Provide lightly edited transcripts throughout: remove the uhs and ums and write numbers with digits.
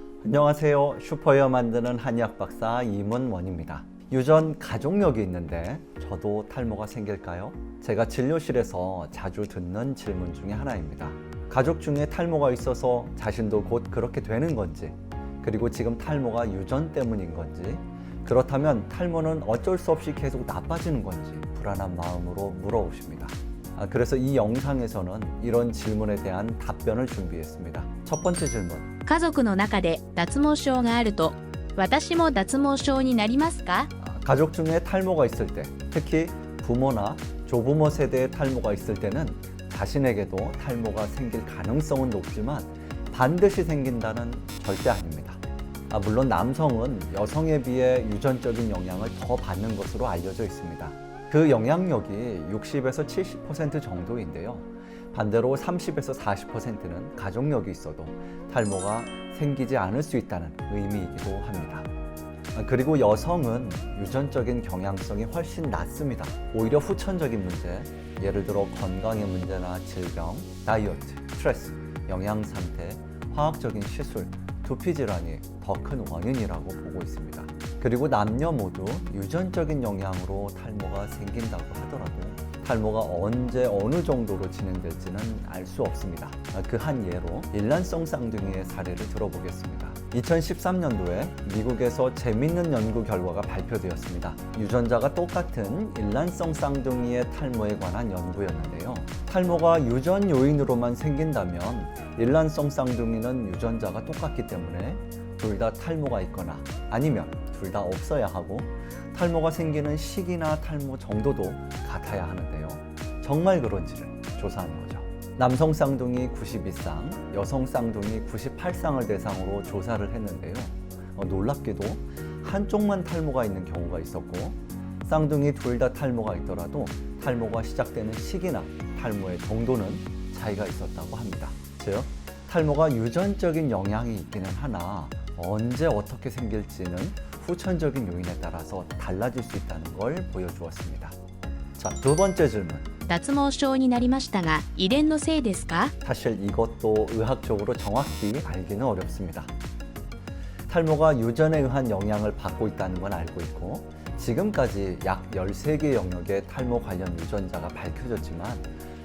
안녕하세요. 슈퍼헤어 만드는 한의학 박사 임은원입니다. 유전 가족력이 있는데 저도 탈모가 생길까요? 제가 진료실에서 자주 듣는 질문 중에 하나입니다. 가족 중에 탈모가 있어서 자신도 곧 그렇게 되는 건지, 그리고 지금 탈모가 유전 때문인 건지, 그렇다면 탈모는 어쩔 수 없이 계속 나빠지는 건지 불안한 마음으로 물어오십니다. 그래서 이 영상에서는 이런 질문에 대한 답변을 준비했습니다. 첫 번째 질문. 家族の中で脱毛症があると、私も脱毛症になりますか? 가족 중에 탈모가 있을 때, 특히 부모나 조부모 세대의 탈모가 있을 때는 자신에게도 탈모가 생길 가능성은 높지만 반드시 생긴다는 절대 아닙니다. 물론 남성은 여성에 비해 유전적인 영향을 더 받는 것으로 알려져 있습니다. 그 영향력이 60에서 70% 정도인데요. 반대로 30에서 40%는 가족력이 있어도 탈모가 생기지 않을 수 있다는 의미이기도 합니다. 그리고 여성은 유전적인 경향성이 훨씬 낮습니다. 오히려 후천적인 문제, 예를 들어 건강의 문제나 질병, 다이어트, 스트레스, 영양 상태, 화학적인 시술, 두피 질환이 더 큰 원인이라고 보고 있습니다. 그리고 남녀 모두 유전적인 영향으로 탈모가 생긴다고 하더라도 탈모가 언제 어느 정도로 진행될지는 알 수 없습니다. 그 한 예로 일란성 쌍둥이의 사례를 들어보겠습니다. 2013년도에 미국에서 재밌는 연구 결과가 발표되었습니다. 유전자가 똑같은 일란성 쌍둥이의 탈모에 관한 연구였는데요. 탈모가 유전 요인으로만 생긴다면 일란성 쌍둥이는 유전자가 똑같기 때문에 둘 다 탈모가 있거나 아니면 둘 다 없어야 하고, 탈모가 생기는 시기나 탈모 정도도 같아야 하는데요. 정말 그런지를 조사한 거죠. 남성 쌍둥이 92쌍, 여성 쌍둥이 98쌍을 대상으로 조사를 했는데요. 놀랍게도 한쪽만 탈모가 있는 경우가 있었고, 쌍둥이 둘 다 탈모가 있더라도 탈모가 시작되는 시기나 탈모의 정도는 차이가 있었다고 합니다. 즉, 탈모가 유전적인 영향이 있기는 하나 언제 어떻게 생길지는 후천적인 요인에 따라서 달라질 수 있다는 걸 보여주었습니다. 자, 두 번째 질문. 脱毛症になりましたが、遺伝のせいですか? 사실 이것도 의학적으로 정확히 알기는 어렵습니다. 탈모가 유전에 의한 영향을 받고 있다는 건 알고 있고, 지금까지 약 13개의 영역의 탈모 관련 유전자가 밝혀졌지만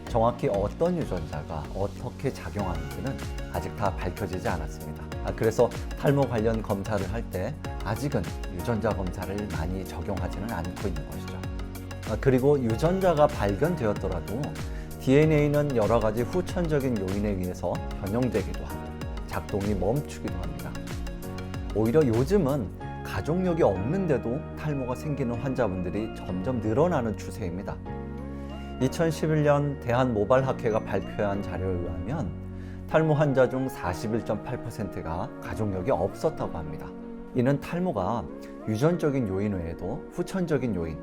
정확히 어떤 유전자가 어떻게 작용하는지는 아직 다 밝혀지지 않았습니다. 그래서 탈모 관련 검사를 할 때 아직은 유전자 검사를 많이 적용하지는 않고 있는 것이죠. 그리고 유전자가 발견되었더라도 DNA는 여러 가지 후천적인 요인에 의해서 변형되기도 하고 작동이 멈추기도 합니다. 오히려 요즘은 가족력이 없는데도 탈모가 생기는 환자분들이 점점 늘어나는 추세입니다. 2011년 대한모발학회가 발표한 자료에 의하면 탈모 환자 중 41.8%가 가족력이 없었다고 합니다. 이는 탈모가 유전적인 요인 외에도 후천적인 요인,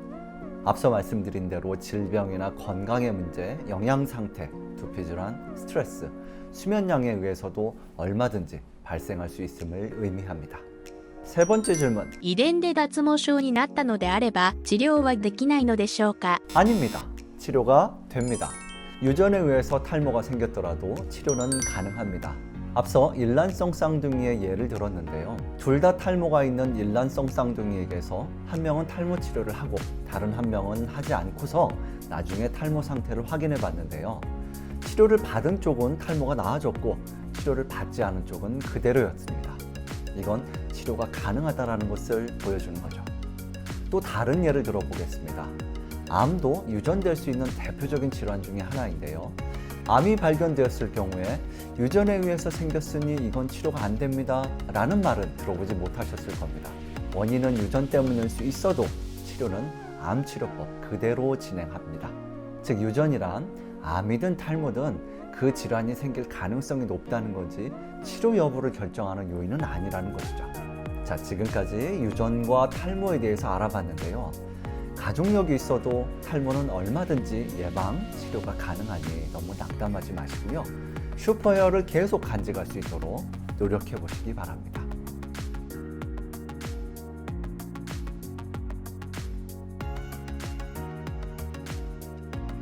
앞서 말씀드린 대로 질병이나 건강의 문제, 영양 상태, 두피 질환, 스트레스, 수면량에 의해서도 얼마든지 발생할 수 있음을 의미합니다. 세 번째 질문. 遺伝で脱毛症になったのであれば、治療はできないのでしょうか? 아닙니다. 치료가 됩니다. 유전에 의해서 탈모가 생겼더라도 치료는 가능합니다. 앞서 일란성 쌍둥이의 예를 들었는데요. 둘 다 탈모가 있는 일란성 쌍둥이에게서 한 명은 탈모 치료를 하고 다른 한 명은 하지 않고서 나중에 탈모 상태를 확인해 봤는데요. 치료를 받은 쪽은 탈모가 나아졌고 치료를 받지 않은 쪽은 그대로였습니다. 이건 치료가 가능하다는 것을 보여주는 거죠. 또 다른 예를 들어보겠습니다. 암도 유전될 수 있는 대표적인 질환 중에 하나인데요. 암이 발견되었을 경우에 유전에 의해서 생겼으니 이건 치료가 안 됩니다 라는 말은 들어보지 못하셨을 겁니다. 원인은 유전 때문일 수 있어도 치료는 암치료법 그대로 진행합니다. 즉, 유전이란 암이든 탈모든 그 질환이 생길 가능성이 높다는 거지 치료 여부를 결정하는 요인은 아니라는 것이죠. 자, 지금까지 유전과 탈모에 대해서 알아봤는데요. 가족력이 있어도 탈모는 얼마든지 예방, 치료가 가능하니 너무 낙담하지 마시고요. 슈퍼헤어를 계속 간직할 수 있도록 노력해 보시기 바랍니다.